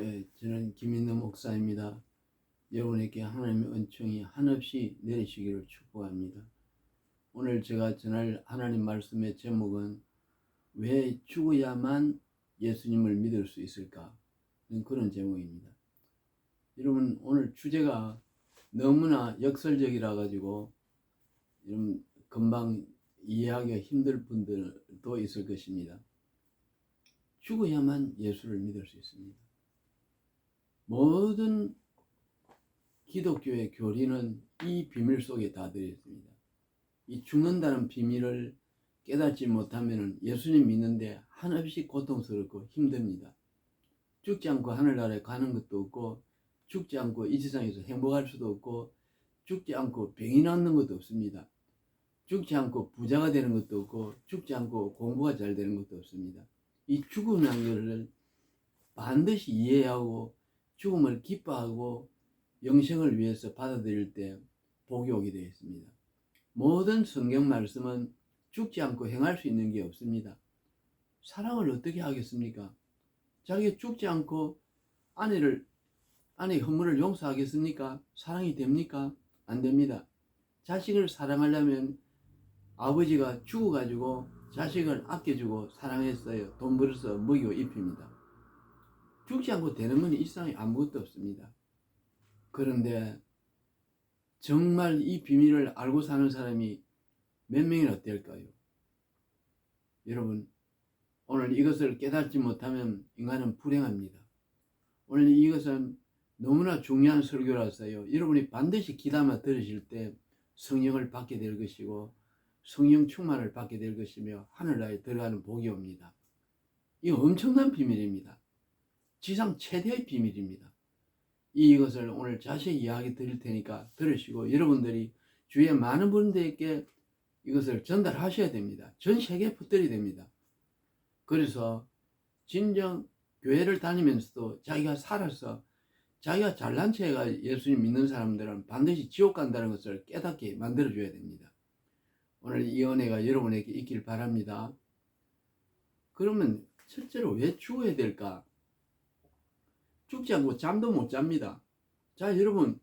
네, 저는 김인도 목사입니다. 여러분에게 하나님의 은총이 한없이 내리시기를 축복합니다. 오늘 제가 전할 하나님 말씀의 제목은 왜 죽어야만 예수님을 믿을 수 있을까? 그런 제목입니다. 여러분, 오늘 주제가 너무나 역설적이라 가지고 여러분 금방 이해하기가 힘들 분들도 있을 것입니다. 죽어야만 예수를 믿을 수 있습니다. 모든 기독교의 교리는 이 비밀 속에 다 들어있습니다. 이 죽는다는 비밀을 깨닫지 못하면 예수님 믿는데 한없이 고통스럽고 힘듭니다. 죽지 않고 하늘나라에 가는 것도 없고, 죽지 않고 이 세상에서 행복할 수도 없고, 죽지 않고 병이 낫는 것도 없습니다. 죽지 않고 부자가 되는 것도 없고, 죽지 않고 공부가 잘 되는 것도 없습니다. 이 죽음이라는 것을 반드시 이해하고 죽음을 기뻐하고 영생을 위해서 받아들일 때 복이 오게 되어 있습니다. 모든 성경 말씀은 죽지 않고 행할 수 있는 게 없습니다. 사랑을 어떻게 하겠습니까? 자기가 죽지 않고 아내의 허물을 용서하겠습니까? 사랑이 됩니까? 안 됩니다. 자식을 사랑하려면 아버지가 죽어가지고 자식을 아껴주고 사랑했어요. 돈 벌어서 먹이고 입힙니다. 죽지 않고 되는 건 이 세상에 아무것도 없습니다. 그런데 정말 이 비밀을 알고 사는 사람이 몇 명이나 될까요? 여러분, 오늘 이것을 깨닫지 못하면 인간은 불행합니다. 오늘 이것은 너무나 중요한 설교라서요. 여러분이 반드시 귀담아 들으실 때 성령을 받게 될 것이고 성령 충만을 받게 될 것이며 하늘나라에 들어가는 복이 옵니다. 이거 엄청난 비밀입니다. 지상 최대의 비밀입니다. 이것을 오늘 자세히 이야기 드릴 테니까 들으시고 여러분들이 주위에 많은 분들에게 이것을 전달하셔야 됩니다. 전 세계에 퍼뜨려야 됩니다. 그래서 진정 교회를 다니면서도 자기가 살아서 자기가 잘난 체가 예수님 믿는 사람들은 반드시 지옥 간다는 것을 깨닫게 만들어줘야 됩니다. 오늘 이 은혜가 여러분에게 있길 바랍니다. 그러면 첫째로 왜 죽어야 될까? 죽지 않고 잠도 못 잡니다. 자, 여러분,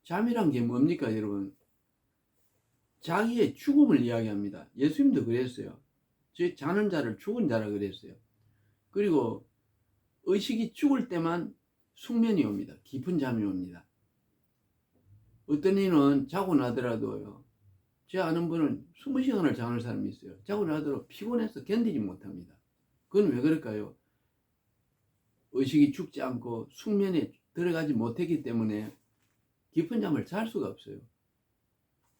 잠이란 게 뭡니까, 여러분? 자기의 죽음을 이야기합니다. 예수님도 그랬어요. 자는 자를 죽은 자라 그랬어요. 그리고 의식이 죽을 때만 숙면이 옵니다. 깊은 잠이 옵니다. 어떤 이는 자고 나더라도요. 제 아는 분은 20시간을 자는 사람이 있어요. 자고 나더라도 피곤해서 견디지 못합니다. 그건 왜 그럴까요? 의식이 죽지 않고 숙면에 들어가지 못했기 때문에 깊은 잠을 잘 수가 없어요.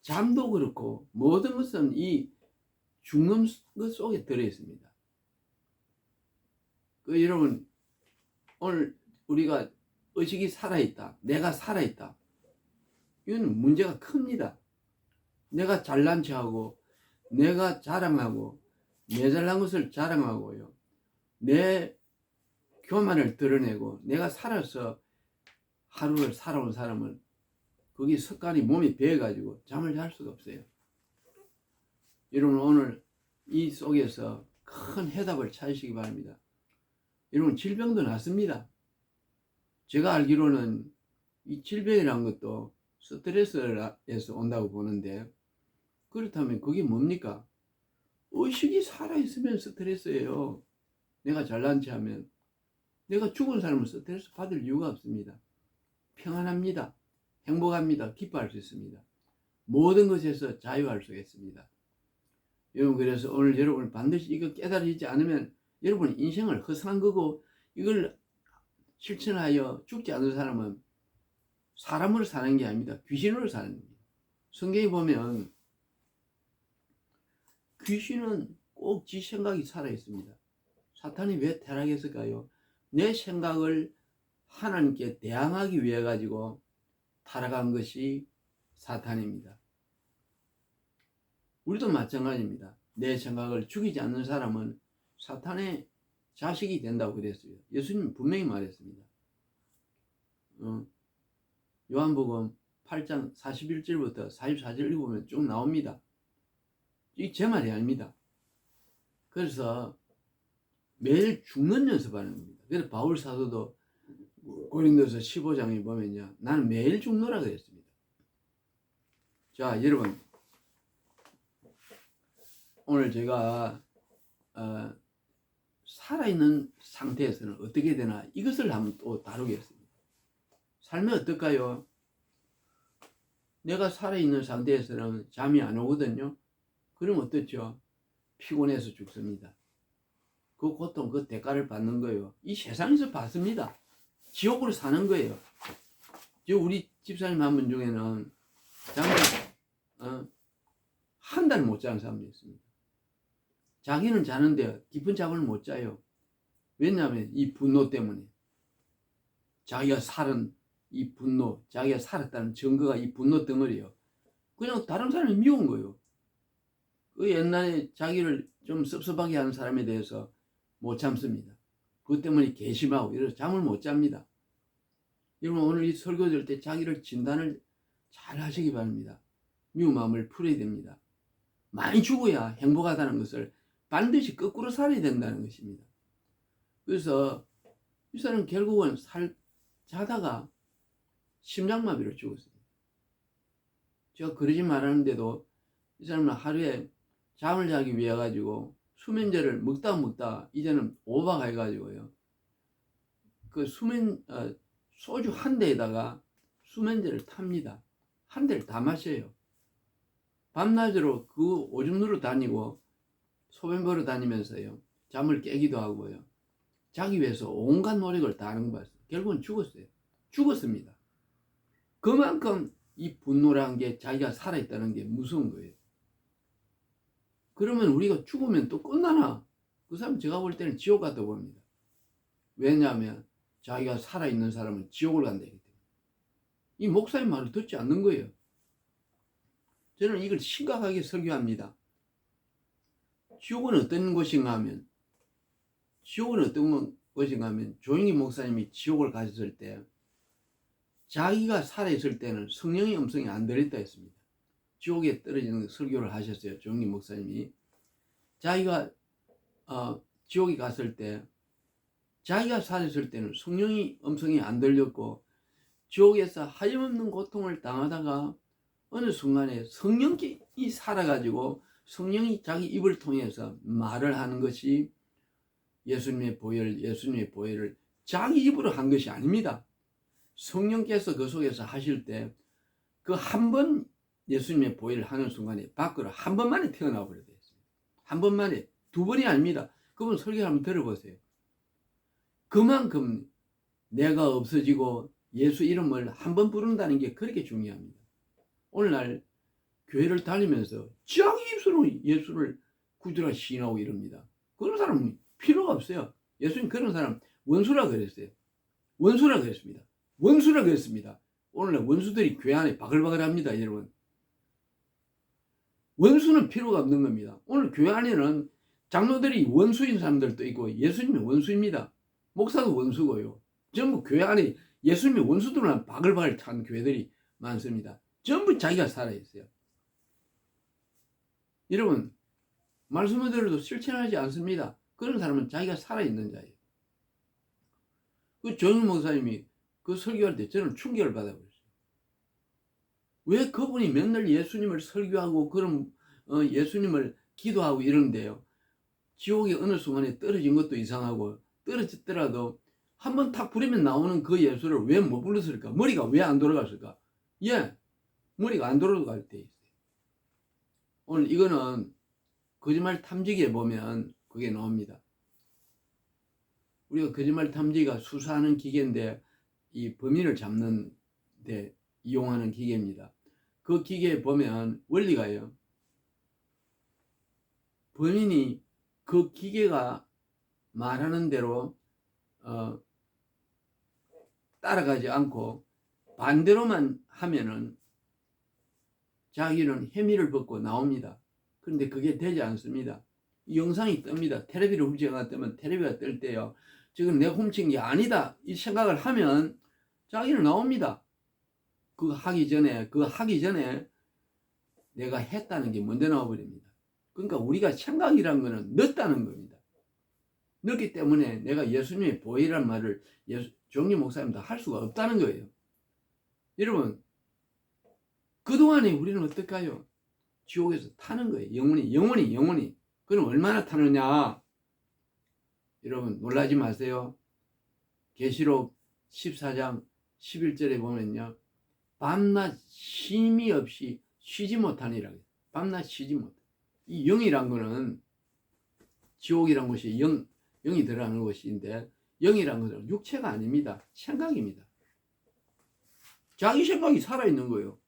잠도 그렇고 모든 것은 이 죽는 것 속에 들어있습니다. 여러분, 오늘 우리가 의식이 살아있다, 내가 살아있다, 이건 문제가 큽니다. 내가 잘난 척하고 내가 자랑하고 내 잘난 것을 자랑하고요, 내 교만을 드러내고 내가 살아서 하루를 살아온 사람은 거기 습관이 몸에 배어가지고 잠을 잘 수가 없어요. 여러분, 오늘 이 속에서 큰 해답을 찾으시기 바랍니다. 여러분, 질병도 낫습니다. 제가 알기로는 이 질병이라는 것도 스트레스에서 온다고 보는데, 그렇다면 그게 뭡니까? 의식이 살아있으면 스트레스예요. 내가 잘난 체 하면. 내가 죽은 사람은 스트레스 받을 이유가 없습니다. 평안합니다. 행복합니다. 기뻐할 수 있습니다. 모든 것에서 자유할 수 있습니다. 여러분, 그래서 오늘 여러분 반드시 이거 깨달으지 않으면 여러분 인생을 허상한 거고, 이걸 실천하여 죽지 않은 사람은 사람으로 사는 게 아닙니다. 귀신으로 사는 겁니다. 성경에 보면 귀신은 꼭 지 생각이 살아있습니다. 사탄이 왜 타락했을까요? 내 생각을 하나님께 대항하기 위해 가지고 타락한 것이 사탄입니다. 우리도 마찬가지입니다. 내 생각을 죽이지 않는 사람은 사탄의 자식이 된다고 그랬어요. 예수님 분명히 말했습니다. 요한복음 8장 41절부터 44절 읽으면 쭉 나옵니다. 이게 제 말이 아닙니다. 그래서 매일 죽는 연습하는 겁니다. 그래서 바울 사도도 고린도서 15장에 보면요, 나는 매일 죽노라 그랬습니다. 자, 여러분, 오늘 제가 살아있는 상태에서는 어떻게 되나, 이것을 한번 또 다루겠습니다. 삶이 어떨까요? 내가 살아있는 상태에서는 잠이 안 오거든요. 그럼 어떻죠? 피곤해서 죽습니다. 그 고통, 그 대가를 받는 거예요. 이 세상에서 받습니다. 지옥으로 사는 거예요. 우리 집사님 한 분 중에는 잠을 한 달 못 자는 사람도 있습니다. 자기는 자는데 깊은 잠을 못 자요. 왜냐하면 이 분노 때문에. 자기가 살은 이 분노, 자기가 살았다는 증거가 이 분노 덩어리예요. 그냥 다른 사람이 미운 거예요. 그 옛날에 자기를 좀 섭섭하게 하는 사람에 대해서 못 참습니다. 그것 때문에 괘씸하고 이래서 잠을 못 잡니다. 여러분, 오늘 이 설교 들 때 자기를 진단을 잘 하시기 바랍니다. 미운 마음을 풀어야 됩니다. 많이 죽어야 행복하다는 것을 반드시 거꾸로 살아야 된다는 것입니다. 그래서 이 사람은 결국은 자다가 심장마비로 죽었습니다. 제가 그러지 말하는데도 이 사람은 하루에 잠을 자기 위해 가지고 수면제를 먹다 이제는 오버가 해가지고요. 그 소주 한 대에다가 수면제를 탑니다. 한 대를 다 마셔요. 밤낮으로 그 오줌 누러 다니고 소변 보러 다니면서요. 잠을 깨기도 하고요. 자기 위해서 온갖 노력을 다 하는 거 봤어요. 결국은 죽었어요. 죽었습니다. 그만큼 이 분노라는 게 자기가 살아있다는 게 무서운 거예요. 그러면 우리가 죽으면 또 끝나나? 그 사람 제가 볼 때는 지옥 같다 봅니다. 왜냐하면 자기가 살아있는 사람은 지옥을 간다기 때문에. 이 목사님 말을 듣지 않는 거예요. 저는 이걸 심각하게 설교합니다. 지옥은 어떤 곳인가 하면 조용히 목사님이 지옥을 가셨을 때 자기가 살아있을 때는 성령의 음성이 안 들렸다 했습니다. 지옥에 떨어지는 설교를 하셨어요. 조용히 목사님이. 자기가 지옥에 갔을 때 자기가 살았을 때는 성령의 음성이 안 들렸고 지옥에서 하염없는 고통을 당하다가 어느 순간에 성령이 살아가지고 성령이 자기 입을 통해서 말을 하는 것이 예수님의 보혈을 자기 입으로 한 것이 아닙니다. 성령께서 그 속에서 하실 때 그 한 번 예수님의 보혈을 하는 순간에 밖으로 한 번만에 태어나 버려야 돼요. 한 번만에, 두 번이 아닙니다. 그분 설교 한번 들어보세요. 그만큼 내가 없어지고 예수 이름을 한 번 부른다는 게 그렇게 중요합니다. 오늘날 교회를 다니면서 자기 입술로 예수를 구주라 시인하고 이럽니다. 그런 사람은 필요가 없어요. 예수님 그런 사람 원수라 그랬어요. 원수라 그랬습니다. 원수라 그랬습니다. 오늘날 원수들이 교회 안에 바글바글합니다. 여러분. 원수는 필요가 없는 겁니다. 오늘 교회 안에는 장로들이 원수인 사람들도 있고 예수님이 원수입니다. 목사도 원수고요. 전부 교회 안에 예수님의 원수들만 바글바글 찬 교회들이 많습니다. 전부 자기가 살아있어요. 여러분, 말씀을 들어도 실천하지 않습니다. 그런 사람은 자기가 살아있는 자예요. 그 조영일 목사님이 그 설교할 때 저는 충격을 받아버렸어요. 왜 그분이 맨날 예수님을 설교하고 그런 예수님을 기도하고 이러는데요. 지옥에 어느 순간에 떨어진 것도 이상하고 떨어졌더라도 한번 탁 부리면 나오는 그 예수를 왜 못 불렀을까? 머리가 왜 안 돌아갔을까? 예, 머리가 안 돌아갈 때 있어요. 오늘 이거는 거짓말 탐지기에 보면 그게 나옵니다. 우리가 거짓말 탐지기가 수사하는 기계인데 이 범인을 잡는 데 이용하는 기계입니다. 그 기계에 보면 원리가요. 범인이 그 기계가 말하는 대로 따라가지 않고 반대로만 하면은 자기는 혐의를 벗고 나옵니다. 그런데 그게 되지 않습니다. 이 영상이 뜹니다. 텔레비를 훔치거나 뜨면 텔레비가 뜰 때요. 지금 내가 훔친 게 아니다. 이 생각을 하면 자기는 나옵니다. 그거 하기 전에 내가 했다는 게 먼저 나와버립니다. 그러니까 우리가 생각이란 거는 늦다는 겁니다. 넣기 때문에 내가 예수님의 보혈이란 말을 종리 목사님도 할 수가 없다는 거예요. 여러분, 그동안에 우리는 어떨까요? 지옥에서 타는 거예요. 영원히. 그럼 얼마나 타느냐? 여러분, 놀라지 마세요. 계시록 14장 11절에 보면요, 밤낮 쉼이 없이 쉬지 못하니라. 밤낮 쉬지 못해. 이 영이란 거는, 지옥이란 곳이 영이 들어가는 곳인데, 영이란 것은 육체가 아닙니다. 생각입니다. 자기 생각이 살아있는 거예요.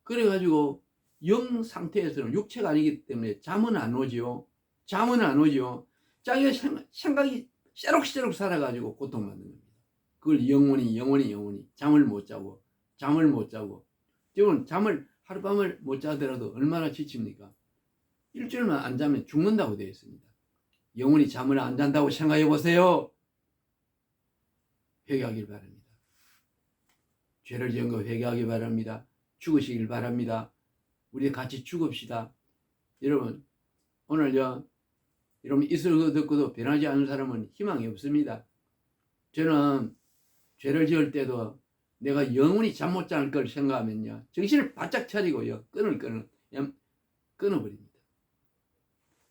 그래가지고 영 상태에서는 육체가 아니기 때문에 잠은 안 오지요. 자기가 생각이 새록새록 살아가지고 고통받는 겁니다. 그걸 영원히 잠을 못 자고 지금 잠을 하룻밤을 못 자더라도 얼마나 지칩니까? 일주일만 안 자면 죽는다고 되어 있습니다. 영원히 잠을 안 잔다고 생각해 보세요. 회개하길 바랍니다. 죄를 지은 거 회개하기 바랍니다. 죽으시길 바랍니다. 우리 같이 죽읍시다. 여러분, 오늘요, 여러분 이슬 듣고도 변하지 않은 사람은 희망이 없습니다. 저는 죄를 지을 때도 내가 영원히 잠 못 잘 걸 생각하면요, 정신을 바짝 차리고요, 끊어버립니다.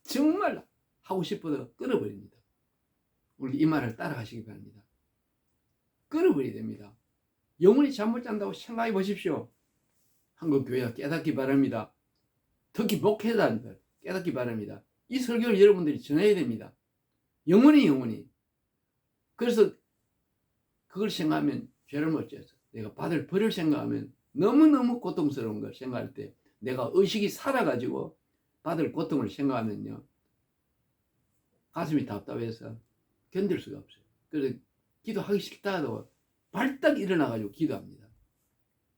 정말 하고 싶어도 끊어버립니다. 우리 이 말을 따라가시기 바랍니다. 끊어버려야 됩니다. 영원히 잠 못 잔다고 생각해 보십시오. 한국교회가 깨닫기 바랍니다. 특히 목회자들 깨닫기 바랍니다. 이 설교를 여러분들이 전해야 됩니다. 영원히. 그래서 그걸 생각하면 죄를 못 지어서 내가 받을 벌을 생각하면 너무너무 고통스러운 걸 생각할 때 내가 의식이 살아가지고 받을 고통을 생각하면요, 가슴이 답답해서 견딜 수가 없어요. 그래서 기도하기 싫다도 발딱 일어나가지고 기도합니다.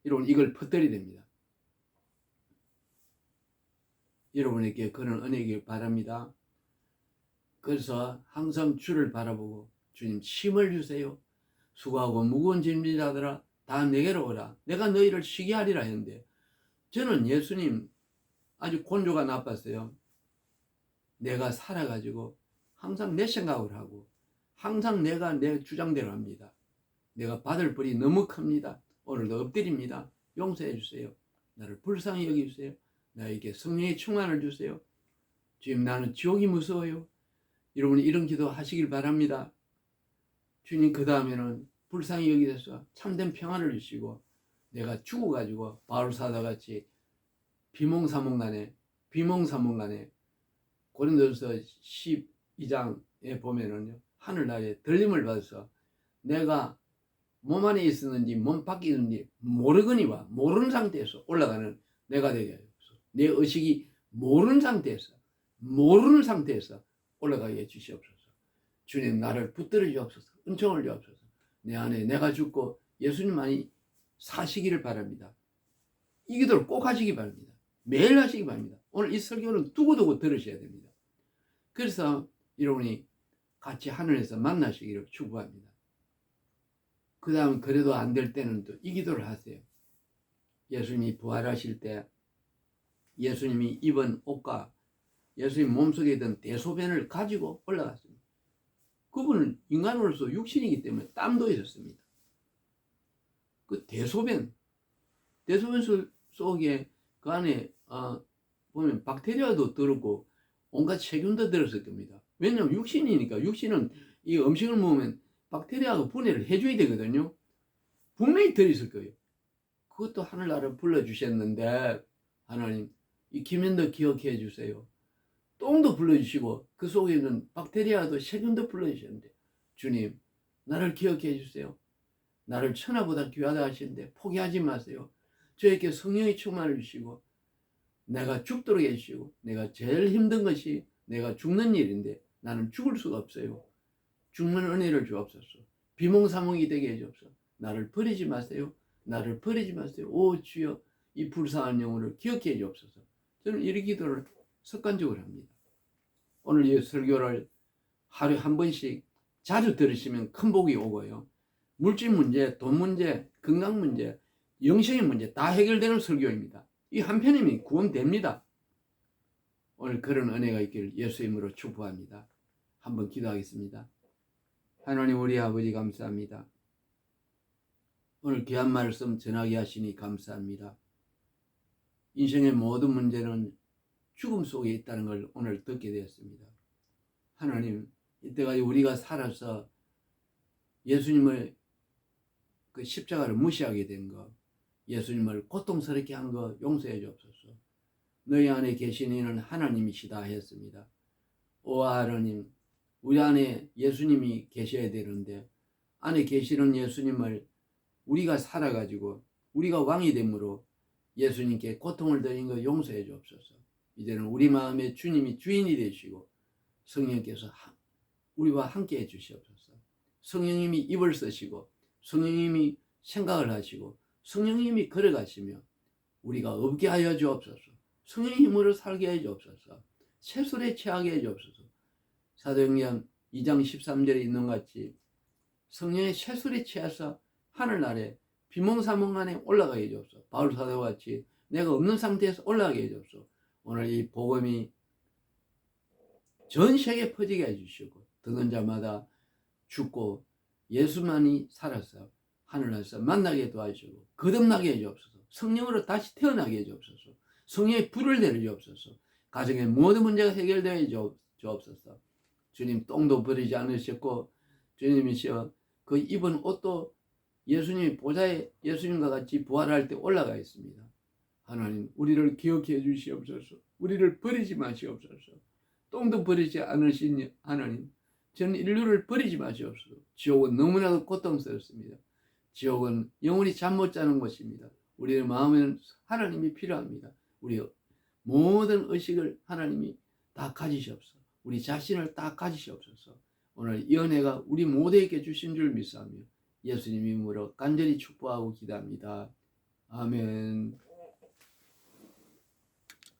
여러분, 이걸 퍼뜨려야 됩니다. 여러분에게 그런 은혜이길 바랍니다. 그래서 항상 주를 바라보고, 주님 힘을 주세요. 수고하고 무거운 짐을 자들아 다 내게로 오라. 내가 너희를 쉬게 하리라 했는데, 저는 예수님 아주 곤조가 나빴어요. 내가 살아가지고 항상 내 생각을 하고 항상 내가 내 주장대로 합니다. 내가 받을 벌이 너무 큽니다. 오늘도 엎드립니다. 용서해 주세요. 나를 불쌍히 여기주세요. 나에게 성령의 충만을 주세요. 주님, 나는 지옥이 무서워요. 여러분이 이런 기도 하시길 바랍니다. 주님, 그 다음에는 불쌍히 여기셔서 참된 평안을 주시고, 내가 죽어가지고 바울사도같이 비몽사몽간에 고린도서 12장에 보면은요, 하늘나라에 들림을 받아서 내가 몸 안에 있었는지 몸 밖에 있는지 모르거니와 모르는 상태에서 올라가는 내가 되게 하옵소서. 내 의식이 모르는 상태에서 올라가게 해주시옵소서. 주님, 나를 붙들어 주옵소서. 은총을 주옵소서. 내 안에 내가 죽고 예수님만이 사시기를 바랍니다. 이 기도를 꼭 하시기 바랍니다. 매일 하시기 바랍니다. 오늘 이 설교는 두고두고 들으셔야 됩니다. 그래서 여러분이 같이 하늘에서 만나시기를 축복합니다. 그 다음 그래도 안 될 때는 또 이 기도를 하세요. 예수님이 부활하실 때 예수님이 입은 옷과 예수님 몸속에 있던 대소변을 가지고 올라갔습니다. 그분은 인간으로서 육신이기 때문에 땀도 있었습니다. 그 대소변 속에 그 안에 보면 박테리아도 들었고 온갖 세균도 들었을 겁니다. 왜냐하면 육신이니까. 육신은 이 음식을 먹으면 박테리아가 분해를 해줘야 되거든요. 분명히 들었을 거예요. 그것도 하늘나라를 불러주셨는데, 하나님, 이 기면도 기억해 주세요. 똥도 불러주시고 그 속에 있는 박테리아도 세균도 불러주셨는데, 주님, 나를 기억해 주세요. 나를 천하보다 귀하다 하시는데 포기하지 마세요. 저에게 성령의 충만을 주시고 내가 죽도록 해주시고, 내가 제일 힘든 것이 내가 죽는 일인데 나는 죽을 수가 없어요. 죽는 은혜를 주옵소서. 비몽사몽이 되게 해주옵소서. 나를 버리지 마세요. 오 주여, 이 불쌍한 영혼을 기억해 주옵소서. 저는 이 기도를 습관적으로 합니다. 오늘 이 설교를 하루에 한 번씩 자주 들으시면 큰 복이 오고요. 물질 문제, 돈 문제, 건강 문제, 영생의 문제 다 해결되는 설교입니다. 이 한 편이면 구원됩니다. 오늘 그런 은혜가 있기를 예수 이름으로 축복합니다. 한번 기도하겠습니다. 하나님 우리 아버지 감사합니다. 오늘 귀한 말씀 전하게 하시니 감사합니다. 인생의 모든 문제는 죽음 속에 있다는 걸 오늘 듣게 되었습니다. 하나님, 이때까지 우리가 살아서 예수님을 그 십자가를 무시하게 된 것, 예수님을 고통스럽게 한 것 용서해 주옵소서. 너희 안에 계신 이는 하나님이시다 했습니다. 오 하나님, 우리 안에 예수님이 계셔야 되는데 안에 계시는 예수님을 우리가 살아가지고 우리가 왕이 됨으로 예수님께 고통을 드린 것 용서해 주옵소서. 이제는 우리 마음에 주님이 주인이 되시고 성령께서 우리와 함께 해 주시옵소서. 성령님이 입을 쓰시고 성령님이 생각을 하시고 성령님이 걸어가시며 우리가 없게 하여 주옵소서. 성령의 힘으로 살게 해 주옵소서. 세술에 취하게 해 주옵소서. 사도행전 2장 13절에 있는 것 같이 성령의 세술에 취해서 하늘나라에 비몽사몽간에 올라가게 해 주옵소서. 바울 사도와 같이 내가 없는 상태에서 올라가게 해 주옵소서. 오늘 이 복음이 전 세계에 퍼지게 해주시고 듣는 자마다 죽고 예수만이 살아서 하늘나라에서 만나게 도와주시고 거듭나게 해주옵소서. 성령으로 다시 태어나게 해주옵소서. 성령의 불을 내려주옵소서. 가정의 모든 문제가 해결되어 주옵소서. 주님 똥도 버리지 않으셨고 주님이시여 그 입은 옷도 예수님이 보좌에 예수님과 같이 부활할 때 올라가 있습니다. 하나님 우리를 기억해 주시옵소서. 우리를 버리지 마시옵소서. 똥도 버리지 않으신 하나님 전 인류를 버리지 마시옵소서. 지옥은 너무나도 고통스럽습니다. 지옥은 영원히 잠 못 자는 곳입니다. 우리의 마음에는 하나님이 필요합니다. 우리 모든 의식을 하나님이 다 가지시옵소서. 우리 자신을 다 가지시옵소서. 오늘 이 은혜가 우리 모두에게 주신 줄 믿사오며 예수님 이름으로 간절히 축복하고 기도합니다. 아멘.